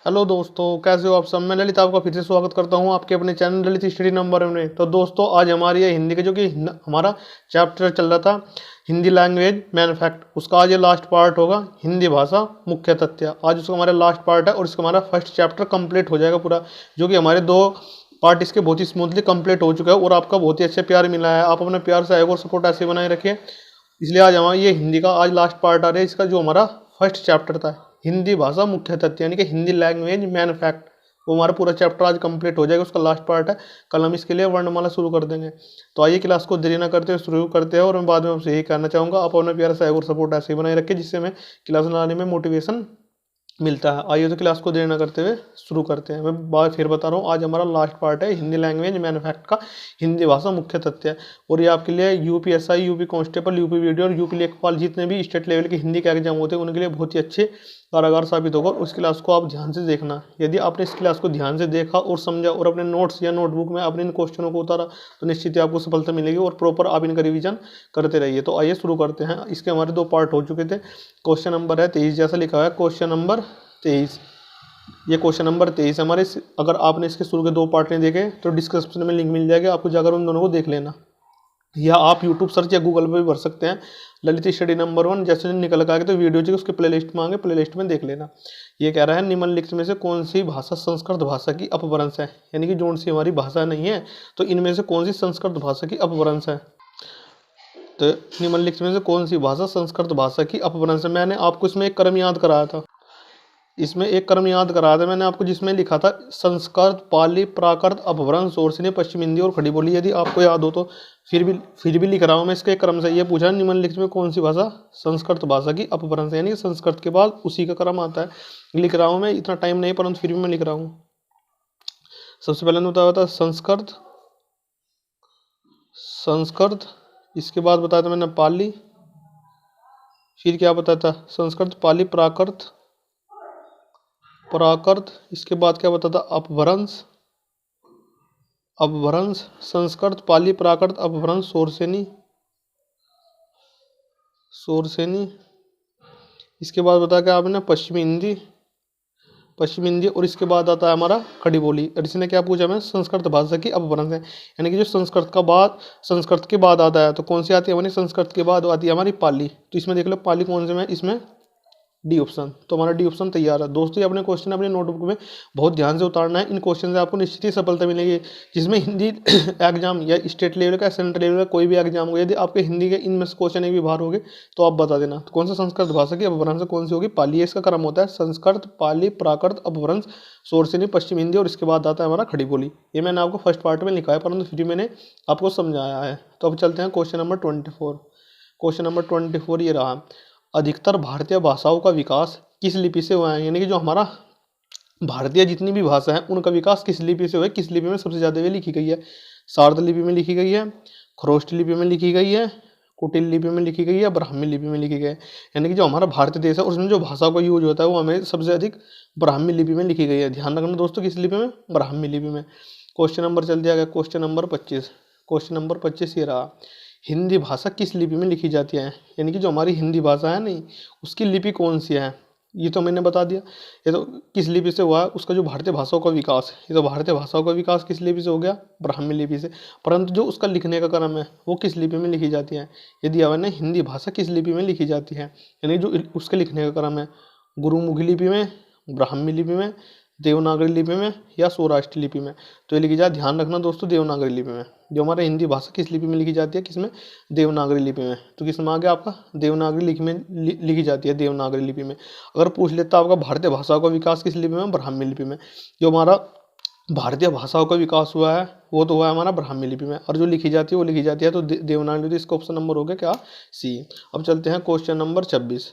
Hello दोस्तों, कैसे हो आप सब। मैं ललित आपका फिर से स्वागत करता हूं आपके अपने चैनल ललित स्टडी नंबर में। तो दोस्तों, आज हमारी ये हिंदी के जो कि हमारा चैप्टर चल रहा था हिंदी लैंग्वेज मैन फैक्ट, उसका आज ये लास्ट पार्ट होगा, हिंदी भाषा मुख्य तथ्य। आज उसका हमारा लास्ट पार्ट है और इसका हमारा फर्स्ट चैप्टर कंप्लीट हो जाएगा पूरा, जो कि हमारे दो पार्ट इसके बहुत ही स्मूथली कंप्लीट हो चुका है और आपका बहुत ही अच्छे प्यार मिला है। आप अपने प्यार से और सपोर्ट ऐसे बनाए रखिए। इसलिए आज हमारा ये हिंदी का आज लास्ट पार्ट आ रहा है, इसका जो हमारा फर्स्ट चैप्टर था हिंदी भाषा मुख्य तथ्य यानी कि हिंदी लैंग्वेज मैन फैक्ट, वो हमारा पूरा चैप्टर आज कंप्लीट हो जाएगा। उसका लास्ट पार्ट है। कल हम इसके लिए वर्णमाला शुरू कर देंगे। तो आइए क्लास को देरी ना करते हुए शुरू करते हैं। और मैं बाद में आपसे यही कहना चाहूँगा, आप अपने प्यार से और सपोर्ट ऐसे ही बनाए रखें जिससे हमें क्लास लाने में मोटिवेशन मिलता है। आइए तो क्लास को देर न करते हुए शुरू करते हैं। मैं बार फिर बता रहा हूँ, आज हमारा लास्ट पार्ट है हिंदी लैंग्वेज मैन फैक्ट का, हिंदी भाषा मुख्य तथ्य। और ये आपके लिए UPSI, UP constable, UP video और यूपी लेखपाल जितने भी स्टेट लेवल के हिंदी के एग्जाम होते हैं उनके लिए बहुत ही अच्छे कारागार साबित होगा। उस क्लास को आप ध्यान से देखना। यदि आपने इस क्लास को ध्यान से देखा और समझा और अपने नोट्स या नोटबुक में अपने इन क्वेश्चनों को उतारा तो निश्चित ही आपको सफलता मिलेगी। और प्रॉपर आप इनका रिवीजन करते रहिए। तो आइए शुरू करते हैं। इसके हमारे दो पार्ट हो चुके थे। क्वेश्चन नंबर है 23, जैसा लिखा हुआ है क्वेश्चन नंबर 23। ये क्वेश्चन नंबर 23 हमारे, अगर आपने इसके शुरू के दो पार्ट नहीं देखे तो डिस्क्रिप्शन में लिंक मिल जाएगा, आपको जाकर उन दोनों को देख लेना। या आप यूट्यूब सर्च या गूगल पर भी भर सकते हैं ललित स्टडी नंबर 1, जैसे निकल कर आगे तो वीडियो चाहिए उसके प्लेलिस्ट में आगे, प्लेलिस्ट में देख लेना। ये कह रहा है निम्नलिखित में से कौन सी भाषा संस्कृत भाषा की अपभ्रंश है, यानी कि जोन सी हमारी भाषा नहीं है तो इनमें से कौन सी संस्कृत भाषा की अपभ्रंश है। तो निम्नलिखित में से कौन सी भाषा संस्कृत भाषा की अपभ्रंश है। मैंने आपको इसमें एक क्रम याद कराया था, मैंने आपको, जिसमें लिखा था संस्कृत, पाली, प्राकृत, अपभ्रंश, सोरसिनी, पश्चिम हिंदी और खड़ी बोली। यदि आपको याद हो तो फिर भी लिख रहा हूँ मैं इसके क्रम से। ये पूछा निम्नलिखित में कौन सी भाषा संस्कृत भाषा की अपभ्रंश है, यानी कि संस्कृत के बाद उसी का क्रम आता है। लिख रहा हूँ मैं, इतना टाइम नहीं परंतु फिर भी मैं लिख रहा हूँ। सबसे पहले बताया था संस्कृत, इसके बाद बताया था मैंने पाली, फिर क्या बताया था संस्कृत, पाली, प्राकृत, इसके बाद क्या बताता अपभ्रंश, संस्कृत, पाली, प्राकृत, अपभ्रंश, सोरसेनी, इसके बाद बताया क्या आपने पश्चिमी हिंदी, और इसके बाद आता है हमारा खड़ी बोली। और इसने क्या पूछा मैं संस्कृत भाषा की अपभ्रंश है, यानी कि जो संस्कृत के बाद आता है तो कौन सी आती है हमारी, संस्कृत के बाद आती है हमारी पाली। तो इसमें देख लो पाली कौन से में, इसमें डी ऑप्शन। तो हमारा डी ऑप्शन तैयार है। दोस्तों ये अपने क्वेश्चन अपने नोटबुक में बहुत ध्यान से उतारना है। इन क्वेश्चन से आपको निश्चित ही सफलता मिलेगी। जिसमें हिंदी एग्जाम या स्टेट लेवल का, सेंट्रल लेवल का कोई भी एग्जाम हो, यदि आपके हिंदी के इनमें से क्वेश्चन एक भी बाहर होंगे तो आप बता देना। तो कौन सा संस्कृत भाषा की अपभ्रंश कौन सी होगी, पाली। इसका क्रम होता है संस्कृत, पाली, प्राकृत, अपभ्रंश, सोरसेनी, पश्चिम हिंदी और इसके बाद आता है हमारा खड़ी बोली। ये मैंने आपको फर्स्ट पार्ट में लिखा है परंतु फिर मैंने आपको समझाया है। तो अब चलते हैं क्वेश्चन नंबर 24। क्वेश्चन नंबर 24 ये रहा, अधिकतर भारतीय भाषाओं का विकास किस लिपि से हुआ है, यानी कि जो हमारा भारतीय जितनी भी भाषा है उनका विकास किस लिपि से हुआ है, किस लिपि में सबसे ज़्यादा वे लिखी गई है। सार्ध लिपि में लिखी गई है, खरोष्ट लिपि में लिखी गई है, कुटिल लिपि में लिखी गई है, ब्राह्मी लिपि में लिखी गई है। यानी कि जो हमारा भारतीय देश है उसमें जो भाषा का यूज होता है वो हमें सबसे अधिक ब्राह्मी लिपि में लिखी गई है। ध्यान रखना दोस्तों, किस लिपि में, ब्राह्मी लिपि में। क्वेश्चन नंबर चल दिया गया क्वेश्चन नंबर 25। क्वेश्चन नंबर 25 ये रहा, हिंदी भाषा किस लिपि में लिखी जाती है, यानी कि जो हमारी हिंदी भाषा है नहीं उसकी लिपि कौन सी है। ये तो मैंने बता दिया। ये तो किस लिपि से हुआ, उसका जो भारतीय भाषाओं का विकास, ये तो भारतीय भाषाओं का विकास किस लिपि से हो गया, ब्राह्मी लिपि से। परंतु जो उसका लिखने का क्रम है वो किस लिपि में लिखी जाती है। यदि आपने हिंदी भाषा किस लिपि में लिखी जाती है, यानी जो उसके लिखने का क्रम है, गुरुमुखी लिपि में, ब्राह्मी लिपि में, देवनागरी लिपि में या सौराष्ट्र लिपि में। तो ये लिखी जाए, ध्यान रखना दोस्तों, देवनागरी लिपि में। जो हमारे हिंदी भाषा किस लिपि में लिखी जाती है, किसमें, देवनागरी लिपि में। तो किसमें आ गया आपका, देवनागरी लिपि में लिखी जाती है, देवनागरी लिपि में। अगर पूछ लेता आपका भारतीय भाषाओं का विकास किस लिपि में, ब्राह्मी लिपि में। जो हमारा भारतीय भाषाओं का विकास हुआ है वो तो हुआ है हमारा ब्राह्मी लिपि में, और जो लिखी जाती है वो लिखी जाती है तो देवनागरी। तो इसका ऑप्शन नंबर हो गया क्या, सी। अब चलते हैं क्वेश्चन नंबर 26।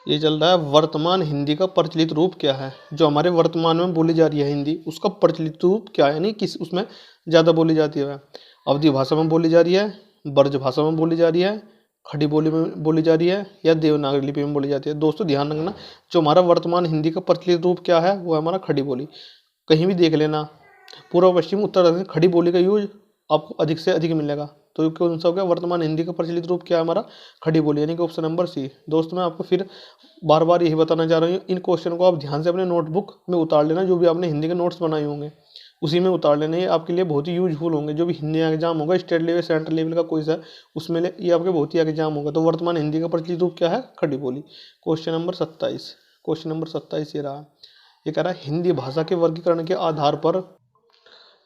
ये चल रहा है, वर्तमान हिंदी का प्रचलित रूप क्या है। जो हमारे वर्तमान में बोली जा रही है हिंदी उसका प्रचलित रूप क्या है, यानी किस उसमें ज़्यादा बोली जाती है। अवधी भाषा में बोली जा रही है, ब्रज भाषा में बोली जा रही है, खड़ी बोली में बोली जा रही है या देवनागरी लिपि में बोली जाती है। दोस्तों ध्यान रखना, जो हमारा वर्तमान हिंदी का प्रचलित रूप क्या है वो है हमारा खड़ी बोली। कहीं भी देख लेना, पूर्व पश्चिम उत्तर दक्षिण खड़ी बोली का यूज आपको अधिक से अधिक मिलेगा। तो कौन सा हो गया? वर्तमान हिंदी का प्रचलित रूप क्या है हमारा? खड़ी बोली, यानी कि ऑप्शन नंबर सी। दोस्तों मैं आपको फिर बार बार यही बताना चाह रहा हूँ, इन क्वेश्चन को आप ध्यान से अपने नोटबुक में उतार लेना, जो भी आपने हिंदी के नोट्स बनाए होंगे उसी में उतार लेना। ये आपके लिए बहुत ही यूजफुल होंगे। जो भी हिंदी एग्जाम होगा स्टेट लेवल सेंट्रल लेवल का कोई सा, उसमें ये आपके बहुत ही एग्जाम होगा। तो वर्तमान हिंदी का प्रचलित रूप क्या है? खड़ी बोली। क्वेश्चन नंबर 27, क्वेश्चन नंबर 27 ये रहा। ये कह रहा है हिंदी भाषा के वर्गीकरण के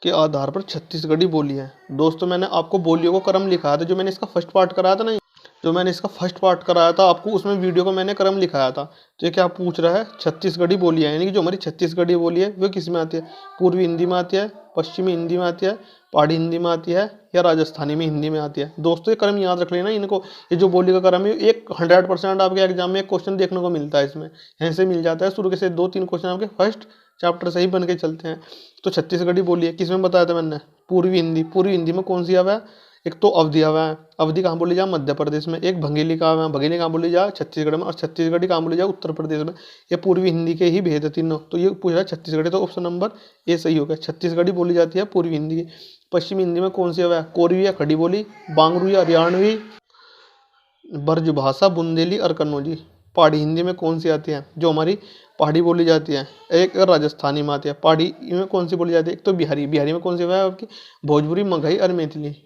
आधार पर छत्तीसगढ़ी बोली है। दोस्तों मैंने आपको बोलियों को क्रम लिखाया था, जो मैंने इसका फर्स्ट पार्ट कराया था ना, जो मैंने इसका फर्स्ट पार्ट कराया था आपको, उसमें वीडियो को मैंने क्रम लिखाया था। तो ये क्या पूछ रहा है? छत्तीसगढ़ी बोली है, यानी कि जो हमारी छत्तीसगढ़ी बोली है वो किस में आती है? पूर्वी हिंदी में आती है, पश्चिमी हिंदी में आती है, पहाड़ी हिंदी में आती है, या राजस्थानी में हिंदी में आती है। दोस्तों ये क्रम याद रख लेना इनको। ये जो बोली का क्रम है एक 100% आपके एग्जाम में एक क्वेश्चन देखने को मिलता है, इसमें यहाँ से मिल जाता है। शुरू के से 2-3 क्वेश्चन आपके फर्स्ट चैप्टर से ही बन के चलते हैं। तो छत्तीसगढ़ी बोली है, किस में बताया था मैंने? पूर्वी हिंदी। पूर्वी हिंदी में कौन सी आवा है? एक तो अवधि आवा है। अवधि कहाँ बोली जा? मध्य प्रदेश में। एक भंगेली का आवा है। भंगेली कहाँ बोली जा? छत्तीसगढ़ में। और छत्तीसगढ़ी कहाँ बोली जा? उत्तर प्रदेश में। ये पूर्वी हिंदी के ही भेद है तीनों। तो ये पूछा है छत्तीसगढ़ी, तो ऑप्शन नंबर ए सही हो गया। छत्तीसगढ़ी बोली जाती है पूर्वी हिंदी की। पश्चिमी हिंदी में कौन सी आवा है? कोरवी या खड़ी बोली, बांगरू या हरियाणवी, ब्रजभाषा, बुंदेली और कन्नौजी। पहाड़ी हिंदी में कौन सी आती है? जो हमारी पहाड़ी बोली जाती है। एक राजस्थानी में आती है। पहाड़ी में कौन सी बोली जाती है? एक तो बिहारी। बिहारी में कौन सी है आपकी? भोजपुरी, मगही और मैथिली।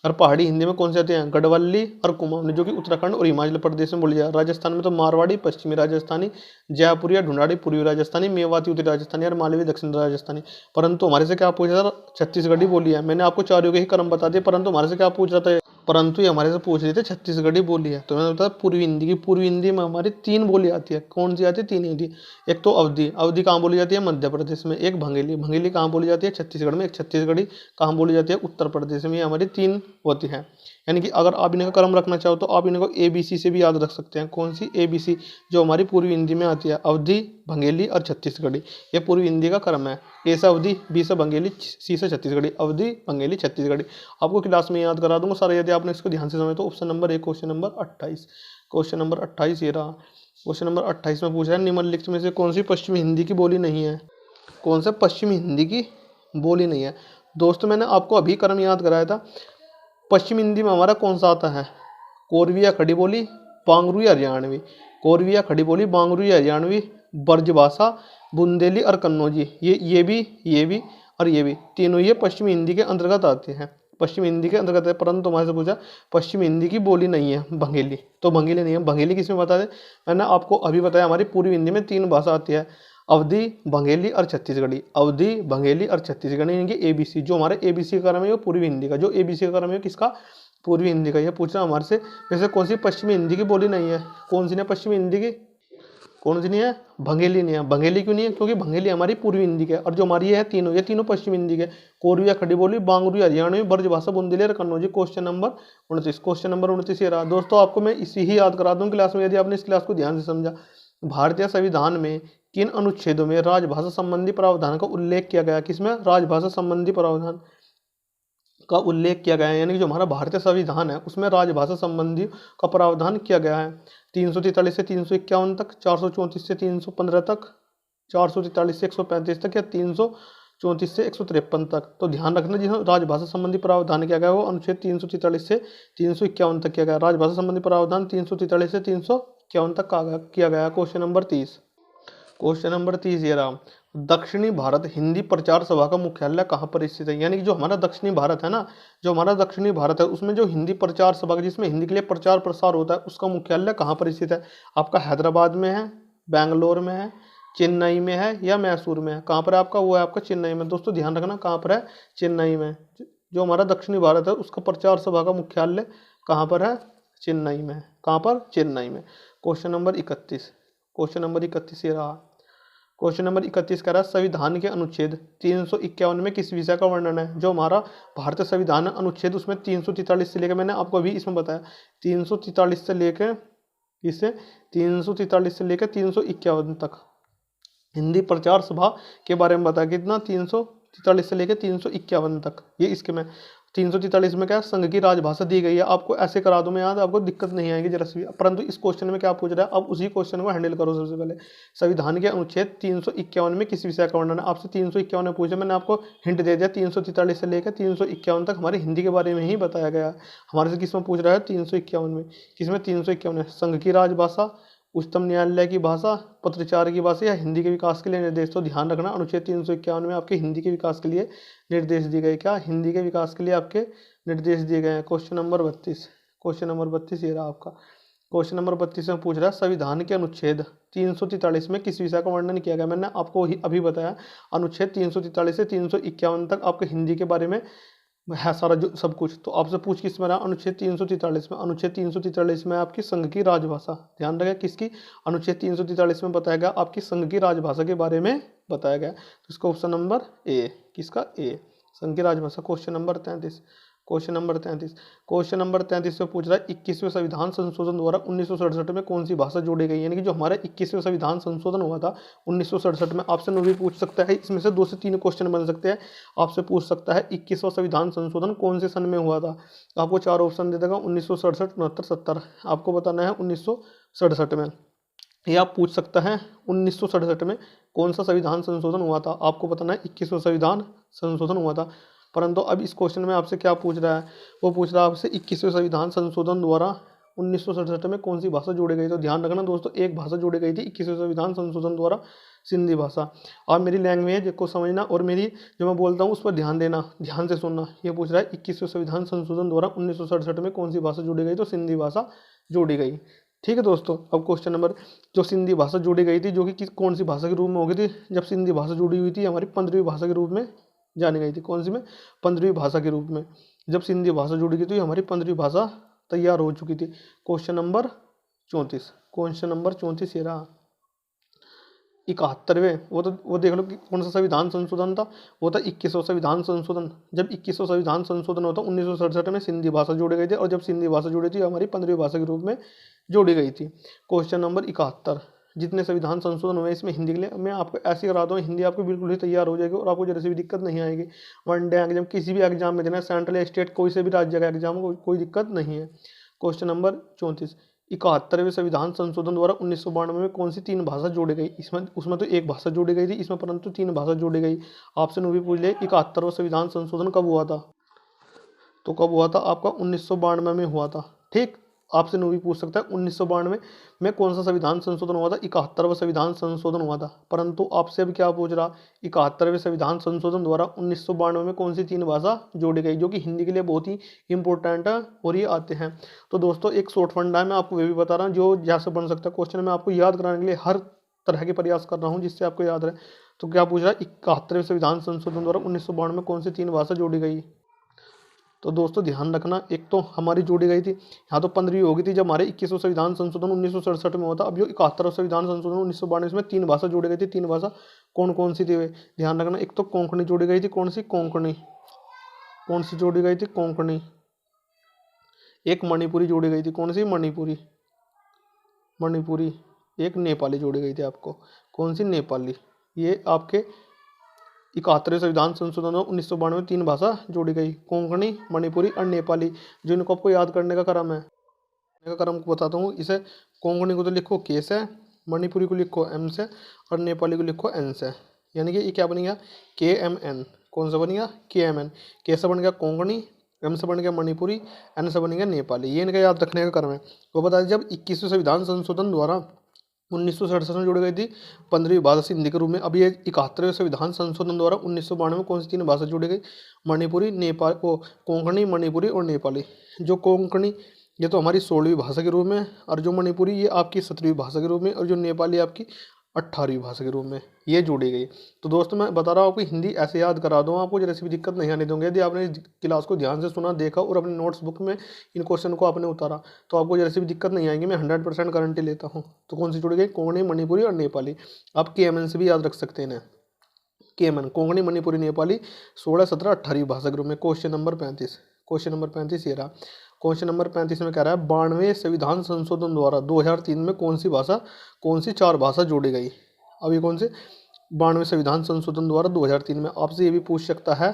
और पहाड़ी हिंदी में कौन सी आती है? गढ़वाली और कुमाऊनी, जो कि उत्तराखंड और हिमाचल प्रदेश में बोली जाए। राजस्थान में तो मारवाड़ी, पश्चिमी राजस्थानी, जयपुरी या ढूंढाड़ी पूर्वी राजस्थानी, मेवाती उत्तरी राजस्थानी और मालवी दक्षिण राजस्थानी। परंतु हमारे से क्या पूछ रहा था? छत्तीसगढ़ी बोली है। मैंने आपको चारों के ही क्रम बता दिए, परंतु हमारे से क्या पूछ रहा था? परंतु ये हमारे से पूछ रहे थे छत्तीसगढ़ी बोली है। तो मैंने बताया पूर्वी हिंदी की। पूर्वी हिंदी में हमारी 3 बोली आती है। कौन सी आती है? 3 हिंदी। एक तो अवधि। अवधि कहाँ बोली जाती है? मध्य प्रदेश में। एक भंगेली। भंगेली कहाँ बोली जाती है? छत्तीसगढ़ में। एक छत्तीसगढ़ी कहाँ बोली जाती है? उत्तर प्रदेश में। ये हमारी 3 होती है। यानी कि अगर आप इनका क्रम रखना चाहो तो आप इनको ABC से भी याद रख सकते हैं। कौन सी? ABC, जो हमारी पूर्वी हिंदी में आती है। अवधि, भंगेली और छत्तीसगढ़ी। ये पूर्वी हिंदी का क्रम है। ए से अवधि, बी से भंगेली, सी से छत्तीसगढ़ी। अवधि, भंगेली, छत्तीसगढ़ी। आपको क्लास में याद करा दूंगा सारा, यदि आपने इसको ध्यान से समझा तो। Option number A, question number 28। Question number 28 ये रहा। क्वेश्चन नंबर 28 में पूछ रहा है निम्नलिखित में से कौन सी पश्चिमी हिंदी की बोली नहीं है? कौन सा पश्चिमी हिंदी की बोली नहीं है? दोस्तों मैंने आपको अभी क्रम याद कराया था। पश्चिमी हिंदी में हमारा कौन सा आता है? कोरवी या खड़ी बोली, बांगरू या हरियाणवी। कोरवी या खड़ी बोली, बांगरू या हरियाणवी, ब्रजभाषा, बुंदेली और कन्नौजी। ये भी और ये भी, तीनों ये पश्चिमी हिंदी के अंतर्गत आते हैं। पश्चिमी हिंदी के अंतर्गत है। परंतु हमारे से पूछा पश्चिमी हिंदी की बोली नहीं है भंगेली, तो भंगेली नहीं है। भंगेली किसमें बता दें? मैंने आपको अभी बताया हमारी पूर्वी हिंदी में 3 भाषा आती है, अवधि, भंगेली और छत्तीसगढ़ी। अवधि, भंगेली और छत्तीसगढ़ी, यानी कि ABC। जो हमारे ABC का क्रम है वो पूर्वी हिंदी का। जो ABC का क्रम है किसका? पूर्वी हिंदी का। यह पूछ रहा हमारे से वैसे कौन सी पश्चिमी हिंदी की बोली नहीं है? कौन सी नहीं पश्चिमी हिंदी की? कौन सी नहीं है? भंगेली नहीं है। भंगेली क्यों नहीं है? क्योंकि भंगेली हमारी पूर्वी हिंदी के, और जो हमारी ये तीनों पश्चिमी हिंदी के। कोरवी या खड़ी बोली, बांगरू हरियाणवी, ब्रजभाषा, बुंदेली और Kannauji. Question number 29। Question number 29 ये रहा। दोस्तों आपको मैं इसी ही याद करा दूं क्लास में, यदि आपने इस क्लास को ध्यान से समझा। भारतीय संविधान में किन अनुच्छेदों में राजभाषा संबंधी प्रावधान का उल्लेख किया गया? किसमें? राजभाषा संबंधी प्रावधान का उल्लेख किया गया है। यानी कि जो हमारा भारतीय संविधान है उसमें राजभाषा संबंधी का प्रावधान किया गया है। 343 से 351 तक, 434 से 315 तक, 443 से 135 तक, या 334 से 153 तक। तो ध्यान रखना जिसमें राजभाषा संबंधी प्रावधान किया गया वो अनुच्छेद 343 से 351 तक किया गया। राजभाषा संबंधी प्रावधान 343 से 351 तक किया गया। Question number 30। क्वेश्चन नंबर 30 ये रहा। दक्षिणी भारत हिंदी प्रचार सभा का मुख्यालय कहाँ पर स्थित है? यानी कि जो हमारा दक्षिणी भारत है ना, जो हमारा दक्षिणी भारत है उसमें जो हिंदी प्रचार सभा, जिसमें हिंदी के लिए प्रचार प्रसार होता है, उसका मुख्यालय कहाँ पर स्थित है? आपका हैदराबाद में है, बेंगलोर में है, चेन्नई में है, या मैसूर में है? कहाँ पर है आपका? वो है आपका चेन्नई में। दोस्तों ध्यान रखना कहाँ पर है? चेन्नई में। जो हमारा दक्षिणी भारत है उसका प्रचार सभा का मुख्यालय कहाँ पर है? चेन्नई में। कहाँ पर? चेन्नई में। Question number 31। क्वेश्चन नंबर 31 ये रहा। क्वेश्चन नंबर 31 कह रहा है संविधान के अनुच्छेद 351 में किस विषय का वर्णन है? जो हमारा भारतीय संविधान अनुच्छेद उसमें 343 से लेकर, मैंने आपको अभी इसमें बताया 343 से लेकर किससे 343 से लेकर 351 तक हिंदी प्रचार सभा के बारे में बताया। कितना? 343 से लेकर 351 तक, ये इसके में। 343 में क्या संघ की राजभाषा दी गई है। आपको ऐसे करा दूं मैं याद, आपको दिक्कत नहीं आएगी जरा सी भी। परंतु इस क्वेश्चन में क्या पूछ रहा है, अब उसी क्वेश्चन को हैंडल करो। सबसे पहले संविधान के अनुच्छेद 351 में किस विषय का वर्णन है। आपसे 351 में पूछा, मैंने आपको हिंट दे दिया। 343 से लेकर 351 तक हमारे हिंदी के बारे में ही बताया गया। हमारे से किसमें पूछ रहा है, 351 में। किसमें, 351 में। संघ की राजभाषा, उच्चतम न्यायालय की भाषा, पत्राचार की भाषा या हिंदी के विकास के लिए निर्देश। तो ध्यान रखना, अनुच्छेद 351 में आपके हिंदी के विकास के लिए निर्देश दिए गए। क्या, हिंदी के विकास के लिए आपके निर्देश दिए गए हैं। क्वेश्चन नंबर 32, क्वेश्चन नंबर 32 ये रहा आपका। क्वेश्चन नंबर 32 में पूछ रहा है संविधान के अनुच्छेद 343 में किस विषय का वर्णन किया गया। मैंने आपको अभी बताया, अनुच्छेद 343 से 351 तक आपके हिंदी के बारे में है सारा जो सब कुछ। तो आपसे पूछ किस में रहा, अनुच्छेद 343 में। अनुच्छेद 343 में आपकी संघ की राजभाषा, ध्यान रखें किसकी, अनुच्छेद 343 में बताया गया आपकी संघ की राजभाषा के बारे में बताया गया। तो इसका ऑप्शन नंबर ए, किसका, ए, संघ की राजभाषा। Question number 33, question number 33, question number 33 में पूछ रहा है 21वें संविधान संशोधन द्वारा 1967 में कौन सी भाषा जोड़ी गई। यानी कि जो हमारा 21वें संविधान संशोधन हुआ था 1967 में, आपसे नो भी पूछ सकता है। इसमें से 2 से 3 क्वेश्चन बन सकते हैं। आपसे पूछ सकता है 21वां संविधान संशोधन कौन से सन में हुआ था। तो आपको 4 ऑप्शन दे देगा, 1967, 69, 70। आपको बताना है 1967 में। ये आप पूछ सकता है 1967 में कौन सा संविधान संशोधन हुआ था। आपको बताना है 21वां संविधान संशोधन हुआ था। परंतु अब इस क्वेश्चन में आपसे क्या पूछ रहा है, वो पूछ रहा है आपसे 21वें संविधान संशोधन द्वारा 1967 में कौन सी भाषा जोड़ी गई। तो ध्यान रखना दोस्तों, एक भाषा जोड़ी गई थी 21वें संविधान संशोधन द्वारा, सिंधी भाषा। आप मेरी लैंग्वेज को समझना और मेरी जो मैं बोलता हूँ उस पर ध्यान देना, ध्यान से सुनना। ये पूछ रहा है 21वें संविधान संशोधन द्वारा 1967 में कौन सी भाषा जोड़ी गई। तो सिंधी भाषा जोड़ी गई। ठीक है दोस्तों। अब क्वेश्चन नंबर, जो सिंधी भाषा जोड़ी गई थी, जो कि कौन सी भाषा के रूप में हो गई थी। जब सिंधी भाषा जुड़ी हुई थी हमारी 15वीं भाषा के रूप में जानी गई थी। कौन सी में, 15वीं भाषा के रूप में। जब सिंधी भाषा जुड़ी गई थी हमारी 15वीं भाषा तैयार हो चुकी थी। क्वेश्चन नंबर 34, क्वेश्चन नंबर 34 ये रहा। 71वें, वो देख लो कि कौन सा संविधान संशोधन था, वो था 21वां संविधान संशोधन। जब 21वां संविधान संशोधन होता 1967 में सिंधी भाषा जोड़ी गई थी, और जब सिंधी भाषा जुड़ी थी हमारी 15वीं भाषा के रूप में जोड़ी गई थी। क्वेश्चन नंबर 71, जितने संविधान संशोधन हुए इसमें हिंदी के लिए मैं आपको ऐसे करा दूँ, हिंदी आपको बिल्कुल ही तैयार हो जाएगी और आपको जरा सी भी दिक्कत नहीं आएगी। वनडे एग्जाम, किसी भी एग्जाम में देना, सेंट्रल या स्टेट, कोई से भी राज्य का एग्जाम हो, कोई दिक्कत नहीं है। क्वेश्चन नंबर 34, 71वें संविधान संशोधन द्वारा 1992 में कौन सी 3 भाषा जोड़ी गई। उसमें तो एक भाषा जोड़ी गई थी, इसमें परंतु 3 भाषा जोड़ी गई। आपसे नो भी पूछ ले 71वां संविधान संशोधन कब हुआ था। तो कब हुआ था आपका, 1992 में हुआ था। ठीक, आपसे नो भी पूछ सकता है 1992 में कौन सा संविधान संशोधन हुआ था। 71वां संविधान संशोधन हुआ था। परंतु आपसे अब क्या पूछ रहा, 71वें संविधान संशोधन द्वारा 1992 में कौन सी 3 भाषा जोड़ी गई, जो कि हिंदी के लिए बहुत ही इंपॉर्टेंट है और ये आते हैं। तो दोस्तों एक शॉर्ट फंडा है, मैं आपको वे भी बता रहा हूँ जो जैसे बन सकता है। क्वेश्चन मैं आपको याद कराने के लिए हर तरह के प्रयास कर रहा हूँ जिससे आपको याद रहे। तो क्या पूछ रहा है, 71वें संविधान संशोधन द्वारा 1992 में कौन सी 3 भाषा जोड़ी गई। तो दोस्तों ध्यान रखना, एक तो हमारी जोड़ी गई थी, यहाँ तो 15वीं हो गई थी जब हमारे 21वां संविधान संशोधन 1967 में होता। अब जो 71वां संविधान संशोधन 1992 में 3 भाषा जोड़ी गई थी। 3 भाषा कौन कौन सी थी, ध्यान रखना। एक तो कोंकणी जोड़ी गई थी। कौन सी, कोंकणी। कौन सी जोड़ी गई थी, कोंकणी। एक मणिपुरी जोड़ी गई थी। कौन सी, मणिपुरी, मणिपुरी। एक नेपाली जोड़ी गई थी आपको। कौन सी, नेपाली। ये आपके 71वें संविधान संशोधन 1992 में 3 भाषा जोड़ी गई, कोंकणी, मणिपुरी और नेपाली। जो इनको आपको याद करने का क्रम है, का क्रम को बताता हूँ। इसे कोंकणी को तो लिखो के से, मणिपुरी को लिखो एम से और नेपाली को लिखो एन से। यानी कि ये क्या बन गया, KMN। कौन सा बन गया, KMN। के से बन गया कोंकणी, एम से बन गया मणिपुरी, एन से बन गया नेपाली। ये इनका याद रखने का क्रम है। वो बता दें जब 21वें संविधान संशोधन द्वारा 1967 में जोड़ी गई थी 15वीं भाषा हिंदी के रूप में। अब ये 71वें संविधान संशोधन द्वारा 1992 में कौन सी 3 भाषा जोड़ी गई, मणिपुरी, नेपाल को कोंकणी, मणिपुरी और नेपाली। जो कोंकणी ये तो हमारी 16वीं भाषा के रूप में, और जो मणिपुरी ये आपकी 17वीं भाषा के रूप में, और जो नेपाली आपकी 18वीं भाषा के रूप में ये जोड़ी गई। तो दोस्तों मैं बता रहा हूँ आपको हिंदी ऐसे याद करा दूँ, आपको जैसे भी दिक्कत नहीं आने दूंगा। यदि आपने इस क्लास को ध्यान से सुना, देखा और अपने नोट्स बुक में इन क्वेश्चन को आपने उतारा तो आपको जैसे भी दिक्कत नहीं आएगी। मैं 100% गारंटी लेता हूँ। तो कौन सी जोड़ी गई, कोंकणी, मणिपुरी और नेपाली। आप KMN से भी याद रख सकते हैं। KMN, कोंकणी, मणिपुरी, नेपाली, 16, 17, 18वीं भाषा के रूप में। क्वेश्चन नंबर 35, क्वेश्चन नंबर 35 ये रहा। क्वेश्चन नंबर 35 में कह रहा है 92वें संविधान संशोधन द्वारा 2003 में कौन सी भाषा, कौन सी 4 भाषा जोड़ी गई। अब ये कौन से, 92वें संविधान संशोधन द्वारा 2003 में। आपसे ये भी पूछ सकता है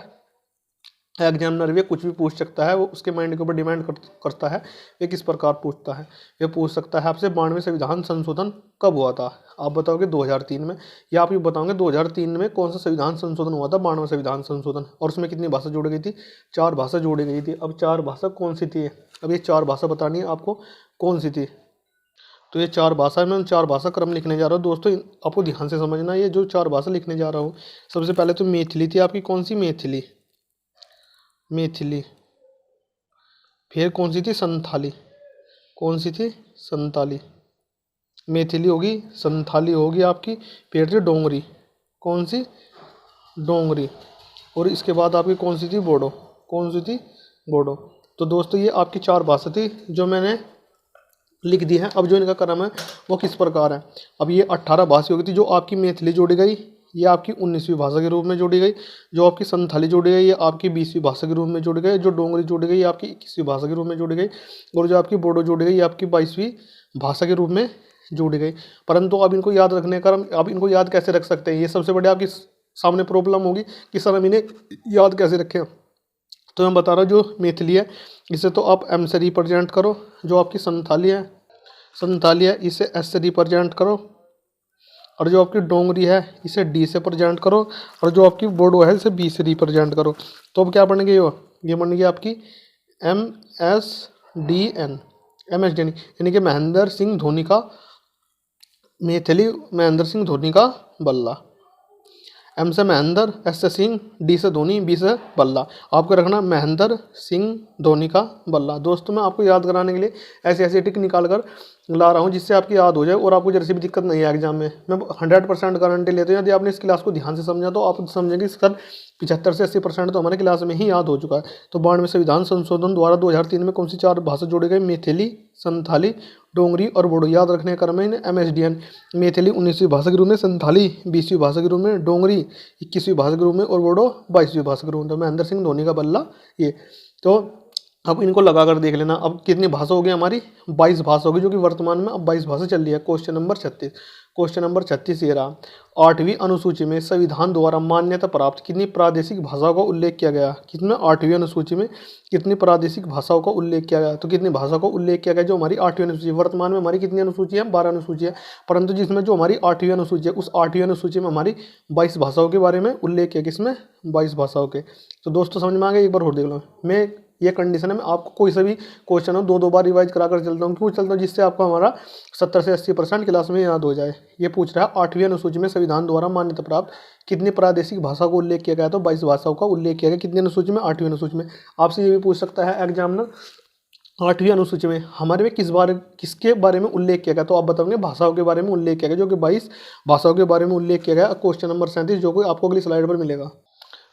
एग्जामिनर भी कुछ भी पूछ सकता है, वो उसके माइंड के ऊपर डिमांड करता है ये किस प्रकार पूछता है। ये पूछ सकता है आपसे 92वें संविधान संशोधन कब हुआ था, आप बताओगे 2003 में, या आप ये बताओगे 2003 में कौन सा संविधान संशोधन हुआ था, 92वां संविधान संशोधन, और उसमें कितनी भाषा जोड़ी गई थी, 4 भाषा जोड़ी गई थी। अब 4 भाषा कौन सी थी, अब ये 4 भाषा बतानी है आपको कौन सी थी। तो ये 4 भाषा में 4 भाषा क्रम लिखने जा रहा हूँ दोस्तों, आपको ध्यान से समझना। ये जो 4 भाषा लिखने जा रहा हूँ, सबसे पहले तो मैथिली थी आपकी, कौन सी, मैथिली, मैथिली। फिर कौन सी थी, संथाली, कौन सी थी, संताली। मैथिली होगी, संथाली होगी आपकी, फिर थी डोंगरी, कौन सी, डोंगरी। और इसके बाद आपकी कौन सी थी, बोडो, कौन सी थी, बोडो। तो दोस्तों ये आपकी 4 भाषा थी जो मैंने लिख दी है। अब जो इनका क्रम है वो किस प्रकार है। अब ये 18 भाषा होगी थी, जो आपकी मैथिली जोड़ी गई ये आपकी 19वीं भाषा के रूप में जोड़ी गई, जो आपकी संथाली जोड़ी गई ये आपकी 20वीं भाषा के रूप में जोड़ी गई, जो डोंगरी जोड़ी गई ये आपकी 21वीं भाषा के रूप में जोड़ी गई, और जो आपकी बोडो जोड़ी गई ये आपकी 22वीं भाषा के रूप में जोड़ी गई। परंतु अब इनको याद रखने का, अब इनको याद कैसे रख सकते हैं, ये सबसे बड़ी आपकी सामने प्रॉब्लम होगी कि सर हम इन्हें याद कैसे रखें। तो मैं बता रहा हूँ जो मैथिली है इसे तो आप एम से रिप्रेजेंट करो, जो आपकी संथाली है, संथाली है इसे एस से रिप्रेजेंट करो, और जो आपकी डोंगरी है इसे डी से प्रेजेंट करो, और जो आपकी बोडो है इसे बी से रिप्रेजेंट करो। तो अब क्या बनेंगे, ये बनेगी आपकी M S D N, M S D N, यानी कि महेंद्र सिंह धोनी का मैथिली, महेंद्र सिंह धोनी का बल्ला। एम से महेंद्र, एस से सिंह, डी से धोनी, बी से बल्ला। आपको रखना महेंद्र सिंह धोनी का बल्ला। दोस्तों मैं आपको याद कराने के लिए ऐसी ऐसी टिक निकाल कर ला रहा हूँ जिससे आपकी याद हो जाए और आपको जैसे भी दिक्कत नहीं है एग्जाम में। मैं 100% गारंटी लेता हूँ, यदि आपने इस क्लास को ध्यान से समझा तो आप समझेंगे सर 75 से 80% तो हमारे क्लास में ही याद हो चुका है। तो 92वें संविधान संशोधन द्वारा 2003 में कौन सी 4 भाषा जोड़ी गई, मैथिली, संथाली, डोंगरी और बोडो। याद रखने का क्रम है MSDN। मैथिली 19वीं भाषा के रूप में, संथाली 20वीं भाषा के रूप में, डोंगरी 21वीं भाषा के रूप में और बोडो 22वीं भाषा के रूप में। तो महेंद्र सिंह धोनी का बल्ला ये। तो अब इनको लगा कर देख लेना। अब कितनी भाषा होगी हमारी, 22 भाषा होगी, जो कि वर्तमान में अब 22 भाषा चल रही है। क्वेश्चन नंबर 36, क्वेश्चन नंबर 36 ये रहा। 8वीं अनुसूची में संविधान द्वारा मान्यता प्राप्त कितनी प्रादेशिक भाषाओं का उल्लेख किया गया। कितने 8वीं अनुसूची में कितनी प्रादेशिक भाषाओं का उल्लेख किया गया, तो कितनी भाषा को उल्लेख किया गया जो हमारी 8वीं अनुसूची। वर्तमान में हमारी कितनी अनुसूची है, 12 अनुसूची है, परंतु जिसमें जो हमारी 8वीं अनुसूची है उस 8वीं अनुसूची में हमारी 22 भाषाओं के बारे में उल्लेख किया। किसमें, 22 भाषाओं के। तो दोस्तों समझ में आ गया, एक बार और देख लो। मैं ये कंडीशन है, मैं आपको कोई सा भी क्वेश्चन हो 2-2 बार रिवाइज करा कर चलता हूँ। क्यों चलता हूँ, जिससे आपको हमारा 70 से 80% क्लास में याद हो जाए। ये पूछ रहा है 8वीं अनुसूची में संविधान द्वारा मान्यता प्राप्त कितनी प्रादेशिक भाषा को उल्लेख किया गया, तो 22 भाषाओं का उल्लेख किया गया। कितनी अनुसूची में, 8वीं अनुसूची में। आपसे ये भी पूछ सकता है एग्जामिनर 8वीं अनुसूची में हमारे में किसके बारे में उल्लेख किया गया, तो आप बताओगे भाषाओं के बारे में उल्लेख किया गया, जो कि 22 भाषाओं के बारे में उल्लेख किया गया। क्वेश्चन नंबर 37 जो कि आपको अगली स्लाइड पर मिलेगा।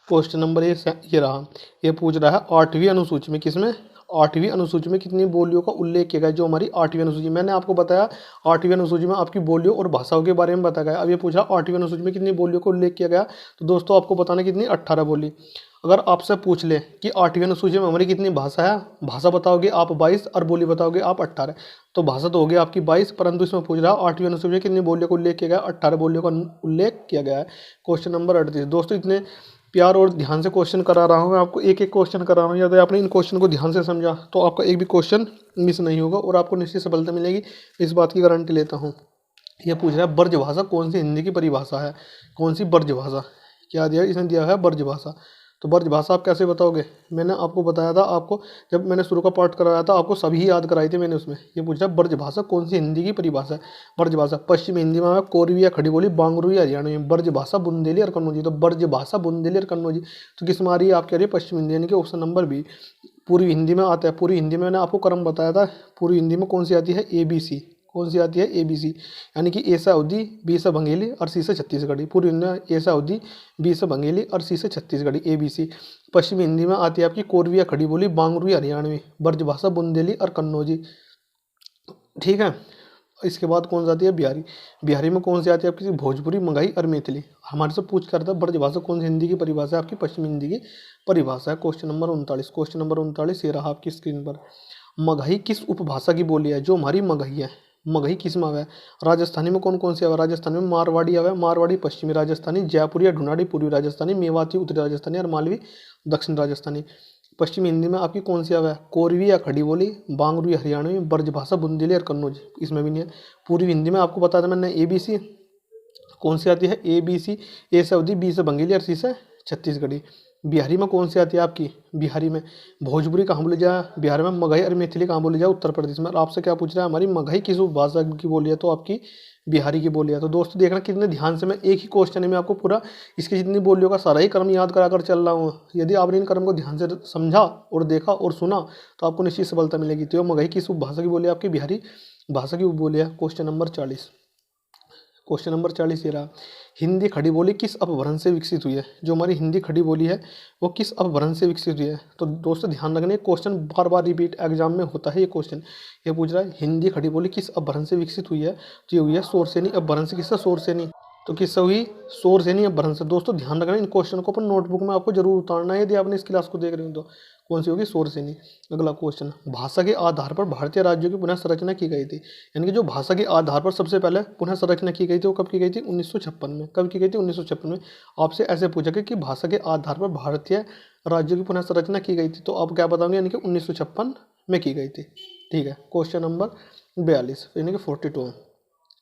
क्वेश्चन नंबर ये रहा। ये पूछ रहा है 8वीं अनुसूची में, किसमें, 8वीं अनुसूची में कितनी बोलियों का उल्लेख किया गया, जो हमारी 8वीं अनुसूची। मैंने आपको बताया 8वीं अनुसूची में आपकी बोलियों और भाषाओं के बारे में बताया गया। अब ये पूछा 8वीं अनुसूची में कितनी बोलियों का उल्लेख किया गया, तो दोस्तों आपको बताना कितनी, 18 बोली। अगर आपसे पूछ ले कि 8वीं अनुसूची में हमारी कितनी भाषा है, भाषा बताओगे आप 22 और बोली बताओगे आप 18, तो भाषा तो होगी आपकी 22, परंतु इसमें पूछ रहा है 8वीं अनुसूची में कितनी बोलियों का उल्लेख किया गया, 18 बोलियों का उल्लेख किया गया है। Question number 38। दोस्तों इतने प्यार और ध्यान से क्वेश्चन करा रहा हूँ मैं आपको, एक एक क्वेश्चन करा रहा हूँ। यदि आपने इन क्वेश्चन को ध्यान से समझा तो आपका एक भी क्वेश्चन मिस नहीं होगा और आपको निश्चित सफलता मिलेगी, इस बात की गारंटी लेता हूँ। यह पूछ रहा है ब्रज भाषा कौन सी हिंदी की परिभाषा है, कौन सी ब्रज भाषा, क्या दिया इसने, दिया है ब्रज भाषा। तो ब्रज भाषा आप कैसे बताओगे, मैंने आपको बताया था, आपको जब मैंने शुरू का पार्ट कराया था आपको सभी याद कराई थी मैंने उसमें। ये पूछा ब्रज भाषा कौन सी हिंदी की परिभाषा है। ब्रज भाषा पश्चिम हिंदी में कोरवी या खड़ी बोली, बांगरू या हरियाणवी में। ब्रज भाषा बुंदेली और कन्नौजी। तो ब्रज भाषा बुंदेली और कन्नौजी तो किस में आ रही है, आप कह रही है पश्चिम हिंदी, यानी कि ऑप्शन नंबर बी। पूर्वी हिंदी में आता है, पूर्वी हिंदी में मैंने आपको क्रम बताया था। पूर्वी हिंदी में कौन सी आती है, ABC। कौन सी आती है, ABC, यानी कि ए से अवधी, बी से बंगेली और सी से छत्तीसगढ़ी। पूर्वी हिंदी में ए से अवधी, बी से बंगेली और सी से छत्तीसगढ़ी, ABC। पश्चिमी हिंदी में आती है आपकी कोरवी या खड़ी बोली, बांगरू या हरियाणवी, ब्रज भाषा बुंदेली और कन्नौजी। ठीक है, इसके बाद कौन सी आती है, बिहारी। बिहारी में कौन सी आती है आपकी, भोजपुरी, मगही और मैथिली। हमारे से पूछ करता है ब्रज भाषा कौन सी हिंदी की परिभाषा है, आपकी पश्चिमी हिंदी की परिभाषा है। Question number 39। क्वेश्चन नंबर 39 ये रहा आपकी स्क्रीन पर। मगही किस उपभाषा की बोली है, जो हमारी मगही है, मगही किस में आवे? राजस्थानी में कौन कौन सी आवे? राजस्थानी में मारवाड़ी आवे, मारवाड़ी पश्चिमी राजस्थानी, जयपुरी या ढूंढाड़ी पूर्वी राजस्थानी, मेवाती उत्तरी राजस्थानी और मालवी दक्षिण राजस्थानी। पश्चिमी हिंदी में आपकी कौन सी आवे? कोरवी या खड़ी बोली, बांगरू या हरियाणवी, ब्रजभाषा बुंदेली और कन्नौज, इसमें भी नहीं है। पूर्वी हिंदी में आपको बताया था मैंने ABC कौन सी आती है? ABC, ए से अवधी, बी से बंगेली और सी से छत्तीसगढ़ी। बिहारी में कौन सी आती है आपकी? बिहारी में भोजपुरी कहाँ बोली जाए? बिहार में मगही और मैथिली कहाँ बोली जाए? उत्तर प्रदेश में। और आपसे क्या पूछ रहा है? हमारी मगही किस उपभाषा की बोली है? तो आपकी बिहारी की बोली है। तो दोस्तों देखना कितने ध्यान से मैं एक ही क्वेश्चन में आपको पूरा इसकी जितनी बोलियों का सारा ही क्रम याद करा कर चल रहा हूँ। यदि आपने इन क्रम को ध्यान से समझा और देखा और सुना तो आपको निश्चित सफलता मिलेगी। तो मगही किस उपभाषा की बोली है? आपकी बिहारी भाषा की बोली है। क्वेश्चन नंबर 40, क्वेश्चन नंबर 40 ये रहा, हिंदी खड़ी बोली किस अपभ्रंश से विकसित हुई है? जो हमारी हिंदी खड़ी बोली है वो किस अपभ्रंश से विकसित हुई है? तो दोस्तों ध्यान रखना, क्वेश्चन बार बार रिपीट एग्जाम में होता है। ये क्वेश्चन ये पूछ रहा है हिंदी खड़ी बोली किस अपभ्रंश से विकसित हुई है? तो ये हुई है शोरसेनी अपभ्रंश। किससे? शोरसेनी। तो किससे हुई? शोरसेनी अपभ्रंश से। दोस्तों ध्यान रखना, इन क्वेश्चन को अपन नोटबुक में आपको जरूर उतारना है यदि आपने इस क्लास को देख रहे हो तो। कौन सी होगी? शोरसेनी। अगला क्वेश्चन, भाषा के आधार पर भारतीय राज्यों की पुनः संरचना की गई थी। यानी कि जो भाषा के आधार पर सबसे पहले पुनः संरचना की गई थी वो कब की गई थी? 1956 में। कब की गई थी? 1956 में। आपसे ऐसे पूछा गया कि भाषा के आधार पर भारतीय राज्यों की पुनः संरचना की गई थी, तो आप क्या बताओगे? यानी कि 1956 में की गई थी। ठीक है। क्वेश्चन नंबर 42 यानी कि 42,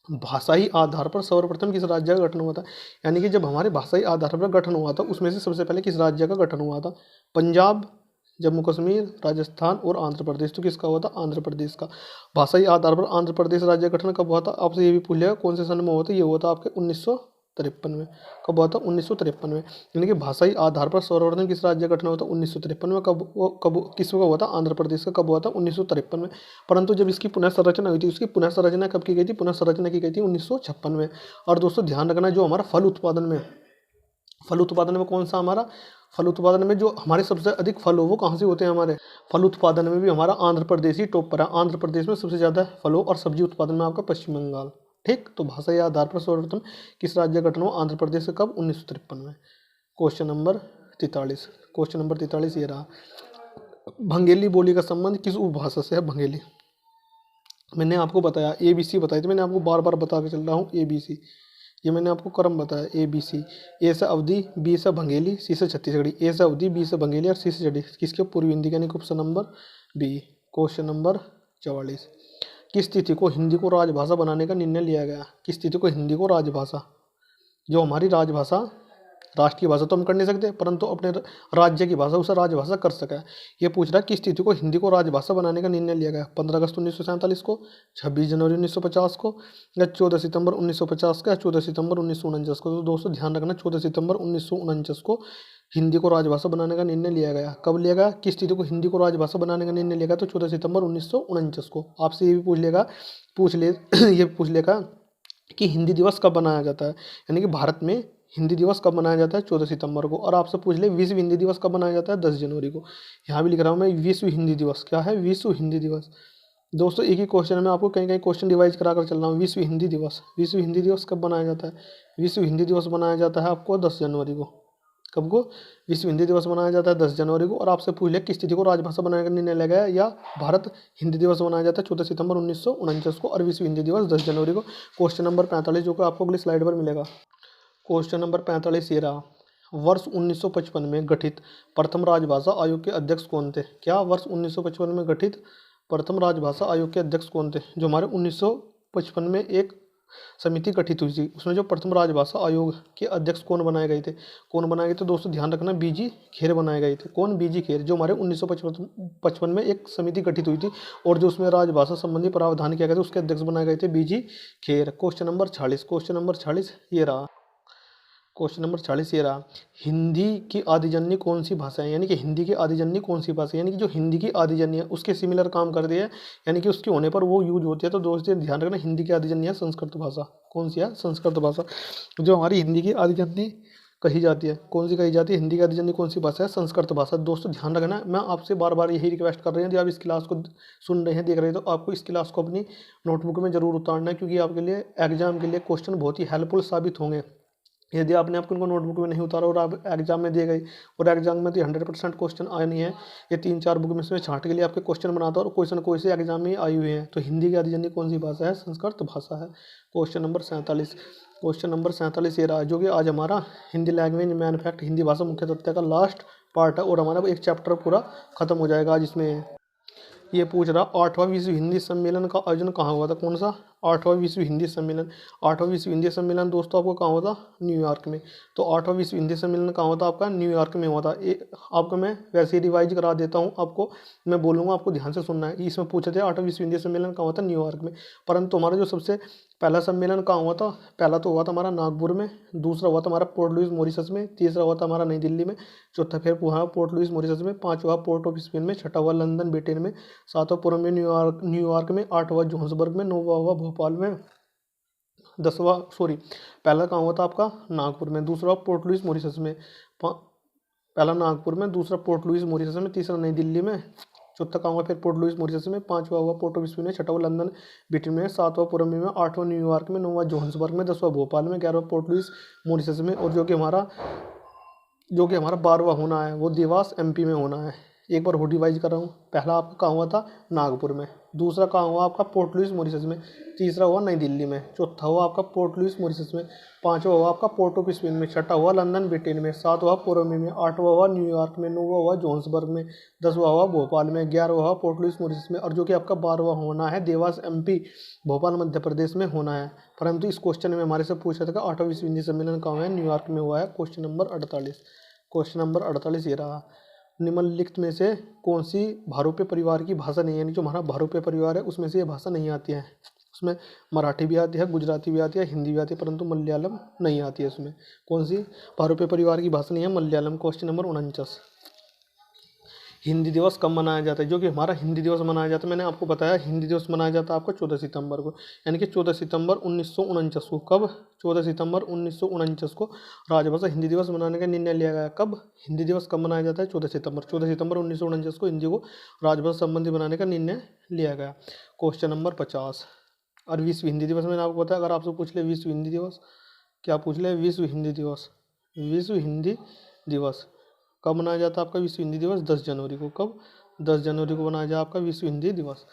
भाषाई आधार पर सर्वप्रथम किस राज्य का गठन हुआ था? यानी कि जब हमारे भाषाई आधार पर गठन हुआ था उसमें से सबसे पहले किस राज्य का गठन हुआ था? पंजाब, जम्मू कश्मीर, राजस्थान और आंध्र प्रदेश। तो किसका हुआ था? आंध्र प्रदेश का। भाषाई आधार पर आंध्र प्रदेश राज्य गठन कब हुआ था? आपसे ये भी पूछ लिया कौन से सन में हुआ था? ये हुआ था आपके 1953 में। कब हुआ था? 1953 में। यानी कि भाषाई आधार पर सर्वप्रथम किस राज्य का गठन हुआ था? 1953 में। कब किसका हुआ था? आंध्र प्रदेश का। कब हुआ था? 1953 में। परंतु जब इसकी पुनः संरचना हुई थी, उसकी पुनः संरचना कब की गई थी? पुनः संरचना की गई थी 1956 में। और दोस्तों ध्यान रखना, जो हमारा फल उत्पादन में कौन सा हमारा फल उत्पादन में जो हमारे सबसे अधिक फल हो वो कहाँ से होते हैं? हमारे फल उत्पादन में भी हमारा आंध्र प्रदेश ही टॉप पर है। आंध्र प्रदेश में सबसे ज़्यादा फलों और सब्जी उत्पादन में आपका पश्चिम बंगाल। ठीक। तो भाषा या आधार पर सर्वप्रथम किस राज्य का गठन हुआ? आंध्र प्रदेश से। कब? 1953 में। क्वेश्चन नंबर 43, क्वेश्चन नंबर 43 ये रहा, भंगेली बोली का संबंध किस उपभाषा से है? भंगेली मैंने आपको बताया, ABC बताई थी मैंने आपको, बार बार बता के चल रहा हूँ। ABC ये मैंने आपको क्रम बताया। ABC, ए से अवधी, बी से बंगेली, सी से छत्तीसगढ़ी। ए से अवधी, बी से बंगेली और सी से छत्तीसगढ़ी। किसके? पूर्वी हिंदी। यानी option number B. Question number 44, किस तिथि को हिंदी को राजभाषा बनाने का निर्णय लिया गया? किस तिथि को हिंदी को राजभाषा, जो हमारी राजभाषा, राष्ट्रीय भाषा तो हम कर नहीं सकते परंतु अपने राज्य की भाषा उसे राजभाषा कर सके, ये पूछ रहा है किस तिथि को हिंदी को राजभाषा बनाने का निर्णय लिया गया? 15 अगस्त 1947 को, 26 जनवरी 1950 को, या 14 सितंबर 1950 का, या 14 सितंबर 1949 को। तो दोस्तों ध्यान रखना, 14 सितंबर 1949 को हिंदी को राजभाषा बनाने का निर्णय लिया गया। कब लिया गया? किस तिथि को हिंदी को राजभाषा बनाने का निर्णय लिया गया? तो 14 सितंबर 1949 को। आपसे ये भी ये पूछ लेगा कि हिंदी दिवस कब मनाया जाता है? यानी कि भारत में हिंदी दिवस कब मनाया जाता है? 14 सितंबर को। और आपसे पूछ ले विश्व हिंदी दिवस कब मनाया जाता है? 10 जनवरी को। यहाँ भी लिख रहा हूँ मैं, विश्व हिंदी दिवस। क्या है? विश्व हिंदी दिवस। दोस्तों एक ही क्वेश्चन में आपको कहीं कहीं क्वेश्चन डिवाइज करा कर चल रहा हूँ। विश्व हिंदी दिवस, विश्व हिंदी दिवस कब मनाया जाता है? विश्व हिंदी दिवस मनाया जाता है आपको 10 जनवरी को। कब को? विश्व हिंदी दिवस मनाया जाता है 10 जनवरी को। और आपसे पूछ ले किस तिथि को राजभाषा बनाने का निर्णय लिया गया या भारत हिंदी दिवस मनाया जाता है? 14 सितंबर 1949 को और विश्व हिंदी दिवस 10 जनवरी को। क्वेश्चन नंबर 45 जो कि आपको अगली स्लाइड पर मिलेगा। क्वेश्चन नंबर 45 ये रहा, वर्ष 1955 में गठित प्रथम राजभाषा आयोग के अध्यक्ष कौन थे? क्या वर्ष 1955 में गठित प्रथम राजभाषा आयोग के अध्यक्ष कौन थे? जो हमारे 1955 में एक समिति गठित हुई थी उसमें जो प्रथम राजभाषा आयोग के अध्यक्ष कौन बनाए गए थे? कौन बनाए गए थे? दोस्तों ध्यान रखना, BG खेर बनाए गए थे। कौन? BG खेर। जो हमारे 1955 में एक समिति गठित हुई थी और जो उसमें राजभाषा संबंधी प्रावधान किया गया था उसके अध्यक्ष बनाए गए थे BG Kher. Question number 46, question number 46 ये रहा, क्वेश्चन नंबर 40 ये रहा, हिंदी की आदिजन्य कौन सी भाषा है? यानी कि हिंदी की आदिजन्य कौन सी भाषा है? यानी कि जो हिंदी की आदिजन्य है उसके सिमिलर काम कर दिया है, यानी कि उसके होने पर वो यूज होती है। तो दोस्तों ध्यान रखना, हिंदी की आदिजन्य है संस्कृत भाषा। कौन सी है? संस्कृत भाषा। जो हमारी हिंदी की आदिजन्य कही जाती है, कौन सी कही जाती है? हिंदी की आदिजन्य कौन सी भाषा है? संस्कृत भाषा। दोस्तों ध्यान रखना, मैं आपसे बार बार यही रिक्वेस्ट कर रहे हैं, यदि आप इस क्लास को सुन रहे हैं, देख रहे हैं, तो आपको इस क्लास को अपनी नोटबुक में जरूर उतारना है, क्योंकि आपके लिए एग्जाम के लिए क्वेश्चन बहुत ही हेल्पफुल साबित होंगे। यदि आपने आपको उनको नोटबुक में नहीं उतारा और आप एग्जाम में दिए गए, और एग्जाम में तो 100% क्वेश्चन आए नहीं है, ये 3-4 बुक में से छांट के लिए आपके क्वेश्चन बनाता है और क्वेश्चन कोई से एग्जाम में आई हुए हैं। तो हिंदी की आदि जनी कौन सी भाषा है? संस्कृत भाषा है। क्वेश्चन नंबर 47 ये रहा, जो कि आज हमारा Hindi language man fact, Hindi भाषा मुख्य तथ्य का लास्ट पार्ट है, और हमारा एक चैप्टर पूरा खत्म हो जाएगा आज इसमें। ये पूछ रहा 8वां विश्व हिंदी सम्मेलन का आयोजन कहाँ हुआ था? कौन सा? 8वां विश्व हिंदी सम्मेलन। 8वां विश्व हिंदी सम्मेलन दोस्तों आपको कहाँ हुआ था? न्यूयॉर्क में। तो 8वां विश्व हिंदी सम्मेलन कहाँ हुआ था आपका? न्यूयॉर्क में हुआ था। आपको मैं वैसे ही रिवाइज करा देता हूँ, आपको मैं बोलूँगा, आपको ध्यान से सुनना है। इसमें पूछे थे 8वां विश्व हिंदी सम्मेलन कहाँ हुआ था? न्यूयॉर्क में। परंतु हमारा जो सबसे पहला सम्मेलन कहाँ हुआ था? पहला तो हुआ था हमारा नागपुर में, दूसरा हुआ था हमारा पोर्ट लुइस मॉरिशस में, तीसरा हुआ था हमारा नई दिल्ली में, चौथा फिर हुआ पोर्ट लुइस मॉरिशस में, पांचवा पोर्ट ऑफ स्पेन में, छठा हुआ लंदन ब्रिटेन में, सातवां पूर्व में न्यूयॉर्क में, आठवां जोहान्सबर्ग में, नौवां हुआ भोपाल में, पहला कहाँ हुआ था आपका? नागपुर में, दूसरा पोर्ट लुइस मॉरिशस में, पहला नागपुर में, दूसरा पोर्ट लुइस मॉरिशस में, तीसरा नई दिल्ली में, चौथा कहाँ हुआ फिर पोर्ट लुइस मॉरिशस में, पांचवा हुआ पोर्ट ऑफ स्पेन में, छठा हुआ लंदन ब्रिटेन में, सातवां पूर्व में, आठवां न्यूयॉर्क में, नौवां जोहान्सबर्ग में, 10वां भोपाल में, 11वां पोर्ट लुइस मॉरिशस में, और जो कि हमारा 12वां होना है वो देवास एमपी में होना है। एक बार और रिवाइज कर रहा हूँ। पहला आपका कहाँ हुआ था? नागपुर में, दूसरा कहाँ हुआ आपका? पोर्ट लुइस मॉरिशस में, तीसरा हुआ नई दिल्ली में, चौथा हुआ आपका पोर्ट लुइस मॉरिशस में, पांचवा हुआ आपका पोर्ट ऑफ स्पेन में, छठा हुआ लंदन ब्रिटेन में, सातवां पूर्व में, आठवां हुआ न्यूयॉर्क में, नौवां हुआ जोहान्सबर्ग में, 10वां हुआ भोपाल में, 11वां हुआ पोर्ट लुइस मॉरिशस में, और जो कि आपका 12वां होना है देवास एमपी भोपाल मध्य प्रदेश में होना है। परंतु इस क्वेश्चन में हमारे से पूछा था कि 8वां विश्व हिंदी सम्मेलन कहाँ है? न्यूयॉर्क में हुआ है। क्वेश्चन नंबर 48 ये रहा, निम्नलिखित में से कौन सी भारोपे परिवार की भाषा नहीं है? यानी जो हमारा भारोपे परिवार है उसमें से ये भाषा नहीं आती है। उसमें मराठी भी आती है, गुजराती भी आती है, हिंदी भी आती है, परंतु मलयालम नहीं आती है उसमें। कौन सी भारोपे परिवार की भाषा नहीं है? मलयालम। क्वेश्चन नंबर 49, हिंदी दिवस कब मनाया जाता है? जो कि हमारा हिंदी दिवस मनाया जाता है, मैंने आपको बताया हिंदी दिवस मनाया जाता है आपका 14 सितंबर को, यानी कि 14 सितंबर 1949 को। कब? 14 सितंबर 1949 को राजभाषा हिंदी दिवस मनाने का निर्णय लिया गया। कब? हिंदी दिवस कब मनाया जाता है? 14 सितंबर 1949 को हिंदी को राजभाषा संबंधी बनाने का निर्णय लिया गया। क्वेश्चन नंबर 50, और विश्व हिंदी दिवस मैंने आपको बताया, अगर आपसे पूछ ले विश्व हिंदी दिवस, क्या पूछ ले? विश्व हिंदी दिवस। विश्व हिंदी दिवस कब मनाया जाता है आपका विश्व हिंदी दिवस? 10 जनवरी को। कब? 10 जनवरी को मनाया जाए आपका विश्व हिंदी दिवस।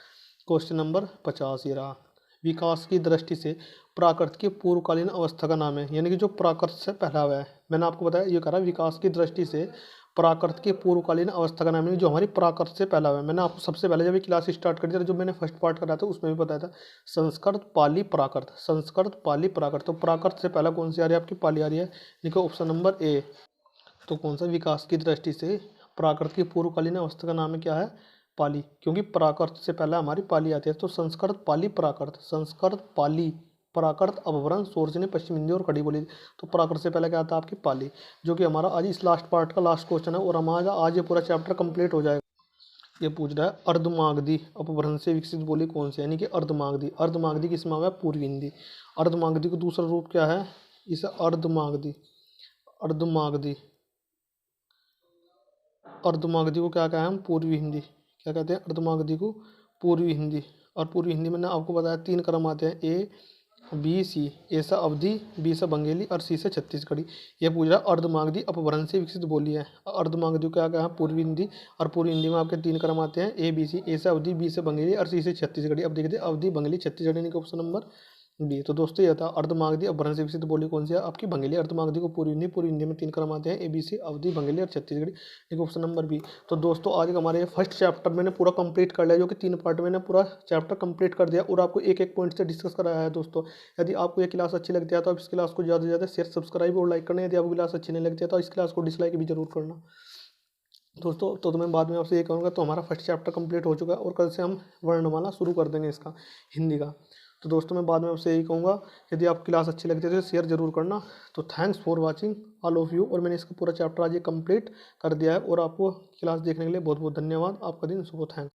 क्वेश्चन नंबर 50 ये रहा, विकास की दृष्टि से प्राकृत की पूर्वकालीन अवस्था का नाम है? यानी कि जो प्राकृत से पहला हुआ है, मैंने आपको बताया ये करा विकास की दृष्टि से प्राकृत की पूर्वकालीन अवस्था का नाम है, जो हमारी प्राकृत से पहला हुआ है। मैंने आपको सबसे पहले जब ये क्लास स्टार्ट करी थी, जो मैंने फर्स्ट पार्ट करा था उसमें भी बताया था संस्कृत पाली प्राकृत, संस्कृत पाली प्राकृत। तो प्राकृत से पहला कौन सी आ रही है आपकी? पाली आ रही है। देखो ऑप्शन नंबर ए। तो कौन सा? विकास की दृष्टि से प्राकृत की पूर्वकालीन अवस्था का नाम है क्या है? पाली, क्योंकि प्राकृत से पहले हमारी पाली आती है। तो संस्कृत पाली प्राकृत, संस्कृत पाली प्राकृत अपभ्रंश सोर्चनी पश्चिम हिंदी और खड़ी बोली। तो प्राकृत से पहले क्या आता है आपकी? पाली, जो कि हमारा आज इस लास्ट पार्ट का लास्ट क्वेश्चन है, और हमारा आज ये पूरा चैप्टर कंप्लीट हो जाएगा। ये पूछ रहा है अर्धमागधी अपभ्रंश से विकसित बोली कौन सी? यानी कि अर्धमागधी। अर्धमागधी किस में है? पूर्वी हिंदी। अर्धमागधी का दूसरा रूप क्या है? इसे अर्धमागधी, अर्धमागधी, अर्धमागधी को क्या कहें हम? पूर्वी हिंदी। क्या कहते हैं? अर्धमागधी को पूर्वी हिंदी। और पूर्वी हिंदी मैंने आपको बताया 3 क्रम आते हैं, ए बी सी। ए से अवधी, बी से बंगेली और सी से छत्तीसगढ़ी। ये पूछ रहा अर्धमागधी अपभ्रंश से विकसित बोली है। अर्धमागधी को क्या कहें? पूर्वी हिंदी। और पूर्वी हिंदी में आपके 3 क्रम आते हैं, ए बी सी। ए से अवधी, बी से बंगेली और सी से छत्तीसगढ़ी। अब देखते हैं अवधी, बंगेली, छत्तीसगढ़ी, यानी कि ऑप्शन नंबर बी। तो दोस्तों ये था अर्धमागधी अपभ्रंश से विकसित बोली कौन सी है आपकी? बंगेली। अर्धमागधी को पूर्वी हिंदी, पूर्वी हिंदी में 3 क्रम आते हैं, ए बी सी, अवधी, बंगेली और छत्तीसगढ़ी, एक ऑप्शन नंबर बी। तो दोस्तों आज हमारे फर्स्ट चैप्टर मैंने पूरा कंप्लीट कर लिया, जो कि 3 पार्ट मैंने पूरा चैप्टर कंप्लीट कर दिया और आपको एक एक पॉइंट से डिस्कस कराया है। दोस्तों यदि आपको ये क्लास अच्छी लगती है तो आप इस क्लास को ज़्यादा से ज़्यादा शेयर, सब्सक्राइब और लाइक करना। यदि आपको क्लास अच्छी नहीं लगती है तो इस क्लास को डिसलाइक भी जरूर करना। दोस्तों तो मैं बाद में आपसे ये कहूँगा, तो हमारा फर्स्ट चैप्टर कंप्लीट हो चुका है और कल से हम वर्णमाला शुरू कर देंगे इसका, हिंदी का। तो दोस्तों मैं बाद में आपसे यही कहूँगा, यदि आपको क्लास अच्छी लगती है तो शेयर जरूर करना। तो thanks for watching all of you. और मैंने इसका पूरा चैप्टर आज ये कंप्लीट कर दिया है, और आपको क्लास देखने के लिए बहुत बहुत धन्यवाद। आपका दिन शुभ हो। थैंक्स।